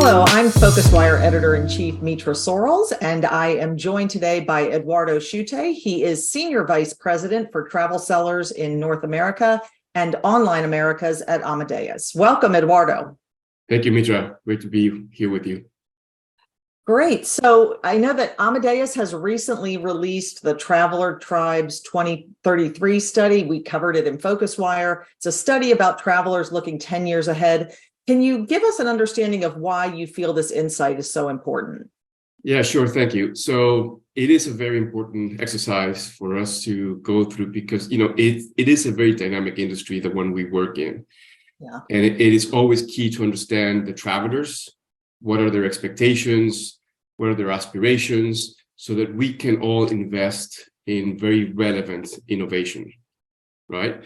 Hello, I'm PhocusWire Editor-in-Chief Mitra Sorrells, and I am joined today by Eduardo Schutte. He is Senior Vice President for Travel Sellers in North America and Online Americas at Amadeus. Welcome, Eduardo. Thank you, Mitra. Great to be here with you. Great. So I know that Amadeus has recently released the Traveler Tribes 2033 study. We covered it in PhocusWire. It's a study about travelers looking 10 years ahead. Can you give us an understanding of why you feel this insight is so important? Yeah, sure. Thank you. So it is a very important exercise for us to go through because, it is a very dynamic industry, the one we work in. Yeah. And it is always key to understand the travelers. What are their expectations? What are their aspirations? So that we can all invest in very relevant innovation, right?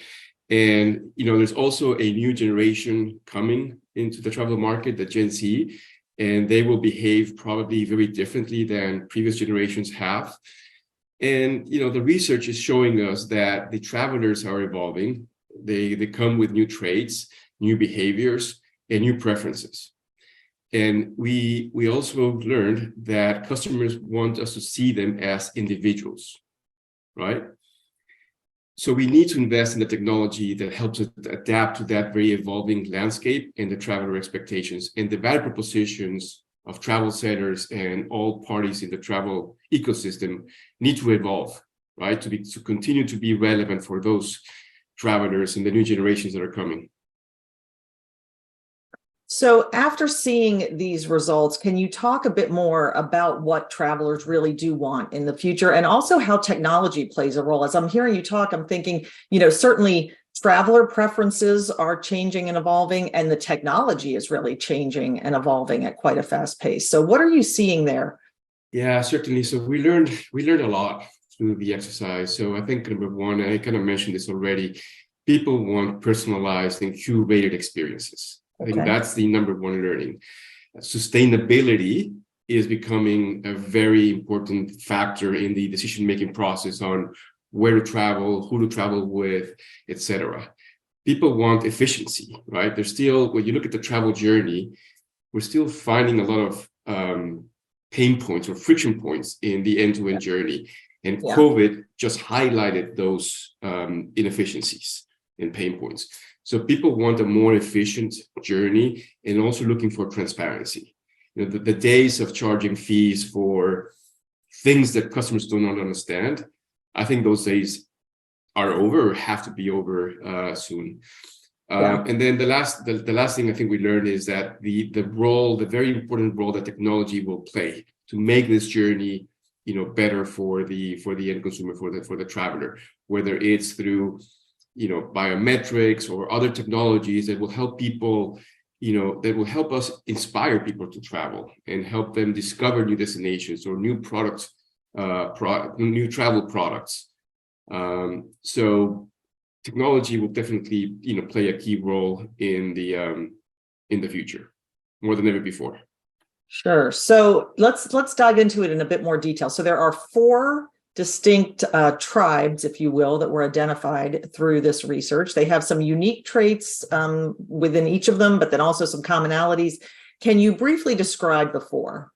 And, there's also a new generation coming into the travel market, the Gen Z, and they will behave probably very differently than previous generations have. And, the research is showing us that the travelers are evolving. They come with new traits, new behaviors, and new preferences. And we also learned that customers want us to see them as individuals, right? So we need to invest in the technology that helps us adapt to that very evolving landscape and the traveler expectations, and the value propositions of travel centers and all parties in the travel ecosystem need to evolve, right? To continue to be relevant for those travelers and the new generations that are coming. So after seeing these results, can you talk a bit more about what travelers really do want in the future, and also how technology plays a role? As I'm hearing you talk, I'm thinking, certainly traveler preferences are changing and evolving, and the technology is really changing and evolving at quite a fast pace. So what are you seeing there? Yeah, certainly. So we learned a lot through the exercise. So I think number one, I kind of mentioned this already, people want personalized and curated experiences. I think that's the number one learning. Sustainability is becoming a very important factor in the decision-making process on where to travel, who to travel with, etc. People want efficiency, right? There's still, when you look at the travel journey, we're still finding a lot of pain points or friction points in the end-to-end journey. And COVID just highlighted those inefficiencies and pain points. So people want a more efficient journey and also looking for transparency. The days of charging fees for things that customers do not understand, I think those days are over or have to be over soon. And then the last thing I think we learned is that the very important role that technology will play to make this journey, better for the end consumer, for the traveler, whether it's through biometrics or other technologies that will help people, that will help us inspire people to travel and help them discover new destinations or new products, new travel products. So technology will definitely, play a key role in the future, more than ever before. Sure. So let's dive into it in a bit more detail. So there are 4 distinct tribes, if you will, that were identified through this research. They have some unique traits within each of them, but then also some commonalities. Can you briefly describe the 4?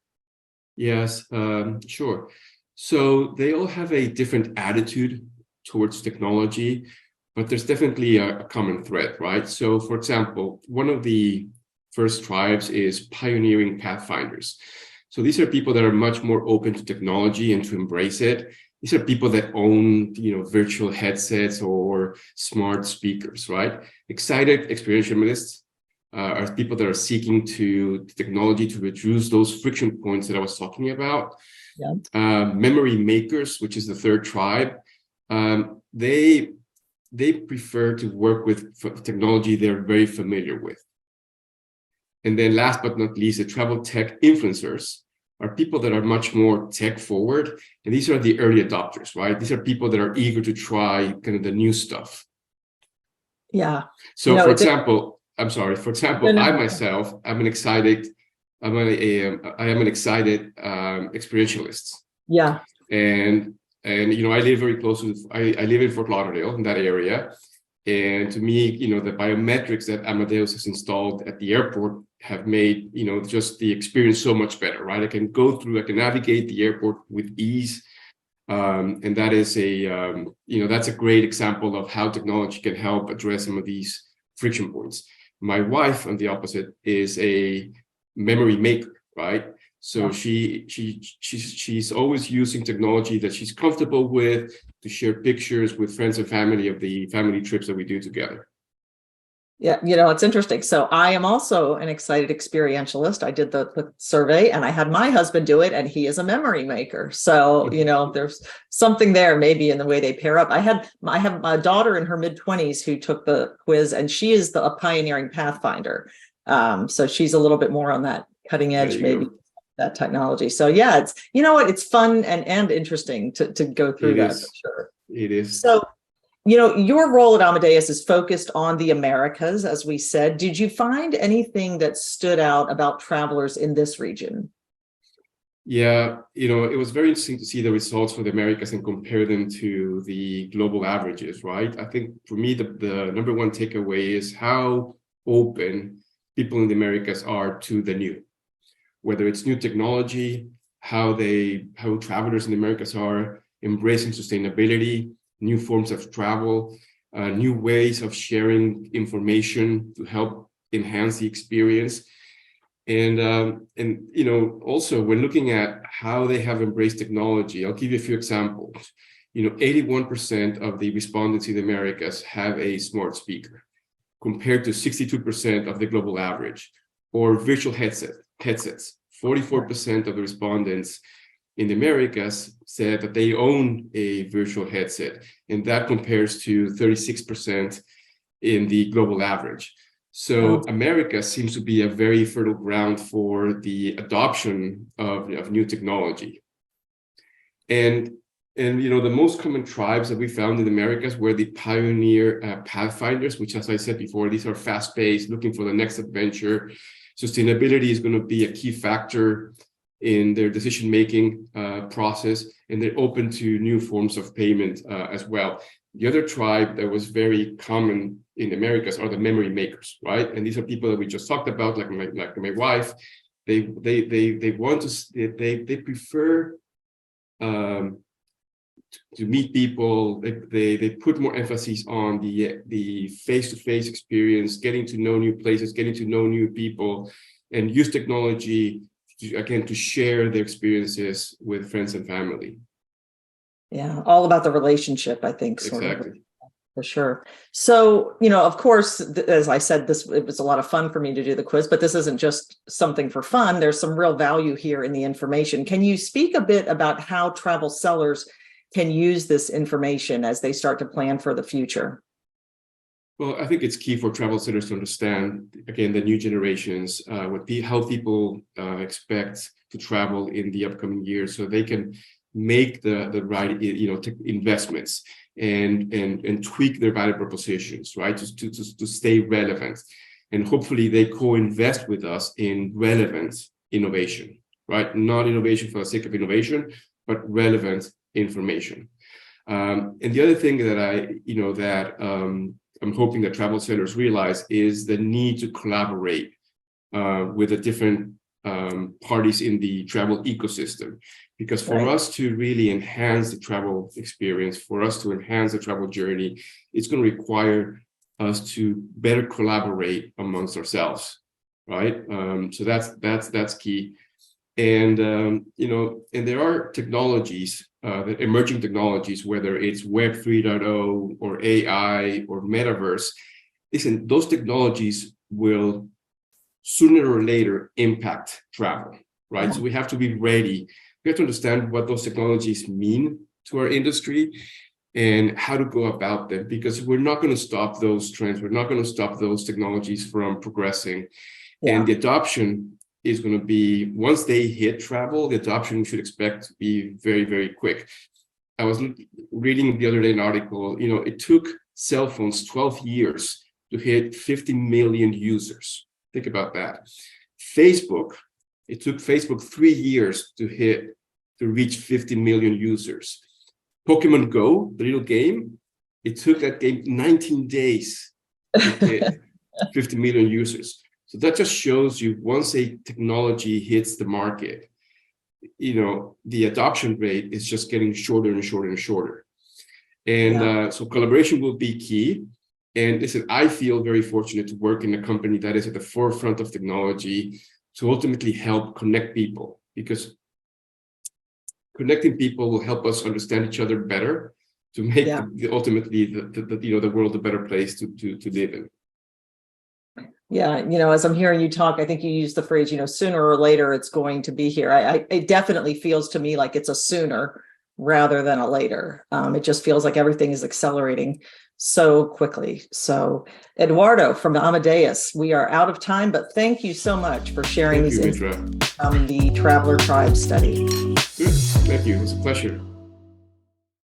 Yes, sure. So they all have a different attitude towards technology, but there's definitely a common thread, right? So, for example, one of the first tribes is pioneering pathfinders. So these are people that are much more open to technology and to embrace it. These are people that own, virtual headsets or smart speakers, right? Excited experientialists are people that are seeking to technology to reduce those friction points that I was talking about. Memory makers, which is the third tribe, they prefer to work with technology they're very familiar with. And then last but not least, the travel tech influencers are people that are much more tech forward. And these are the early adopters, right? These are people that are eager to try kind of the new stuff. Yeah. So for example, I myself, I am an excited experientialist. Yeah. And I live very close to, I live in Fort Lauderdale, in that area. And to me, the biometrics that Amadeus has installed at the airport have made, just the experience so much better, right? I can navigate the airport with ease. And that is that's a great example of how technology can help address some of these friction points. My wife, on the opposite, is a memory maker, right? So she's always using technology that she's comfortable with to share pictures with friends and family of the family trips that we do together. Yeah, it's interesting. So I am also an excited experientialist. I did the survey and I had my husband do it, and he is a memory maker. So, there's something there maybe in the way they pair up. I have a daughter in her mid-20s who took the quiz, and she is a pioneering Pathfinder. So she's a little bit more on that cutting edge, maybe that technology. So yeah, it's, it's fun and interesting to go through that for sure. It is. So your role at Amadeus is focused on the Americas, as we said. Did you find anything that stood out about travelers in this region? Yeah, it was very interesting to see the results for the Americas and compare them to the global averages, right? I think for me, the number one takeaway is how open people in the Americas are to the new, whether it's new technology, how travelers in the Americas are embracing sustainability, new forms of travel, new ways of sharing information to help enhance the experience. And also when looking at how they have embraced technology, I'll give you a few examples. 81% of the respondents in the Americas have a smart speaker, compared to 62% of the global average. Or virtual headsets. 44% of the respondents in the Americas said that they own a virtual headset, and that compares to 36% in the global average. So America seems to be a very fertile ground for the adoption of new technology. And the most common tribes that we found in the Americas were the pioneer Pathfinders, which, as I said before, these are fast-paced, looking for the next adventure. Sustainability is going to be a key factor in their decision-making process, and they're open to new forms of payment as well. The other tribe that was very common in the Americas are the memory makers, right? And these are people that we just talked about, like my wife. They prefer to meet people. They put more emphasis on the face-to-face experience, getting to know new places, getting to know new people, and use technology to share their experiences with friends and family. Yeah, all about the relationship, I think. Exactly. For sure. So, of course, as I said, it was a lot of fun for me to do the quiz, but this isn't just something for fun. There's some real value here in the information. Can you speak a bit about how travel sellers can use this information as they start to plan for the future? Well, I think it's key for travel sellers to understand, again, the new generations, how people expect to travel in the upcoming years, so they can make the right, investments and tweak their value propositions, right, to stay relevant. And hopefully they co-invest with us in relevant innovation, right? Not innovation for the sake of innovation, but relevant information. And the other thing that I'm hoping that travel sellers realize is the need to collaborate with the different parties in the travel ecosystem. Because for us to really enhance the travel experience, for us to enhance the travel journey, it's going to require us to better collaborate amongst ourselves, right? So that's key. And and there are technologies, the emerging technologies, whether it's Web 3.0 or AI or metaverse. Listen, those technologies will sooner or later impact travel, right? So we have to be ready. We have to understand what those technologies mean to our industry and how to go about them, because we're not going to stop those trends. We're not going to stop those technologies from progressing. And the adoption is going to be, once they hit travel, the adoption we should expect to be very, very quick. I was reading the other day an article, it took cell phones 12 years to hit 50 million users. Think about that. It took Facebook 3 years to reach 50 million users. Pokemon Go, the little game, it took that game 19 days to hit 50 million users. So that just shows you once a technology hits the market, the adoption rate is just getting shorter and shorter and shorter. And so collaboration will be key. And listen, I feel very fortunate to work in a company that is at the forefront of technology to ultimately help connect people, because connecting people will help us understand each other better to make ultimately the world a better place to live in. Yeah, as I'm hearing you talk, I think you use the phrase, sooner or later it's going to be here. It definitely feels to me like it's a sooner rather than a later. It just feels like everything is accelerating so quickly. So, Eduardo from Amadeus, we are out of time, but thank you so much for sharing these insights from the Traveler Tribe study. Good. Thank you. It was a pleasure.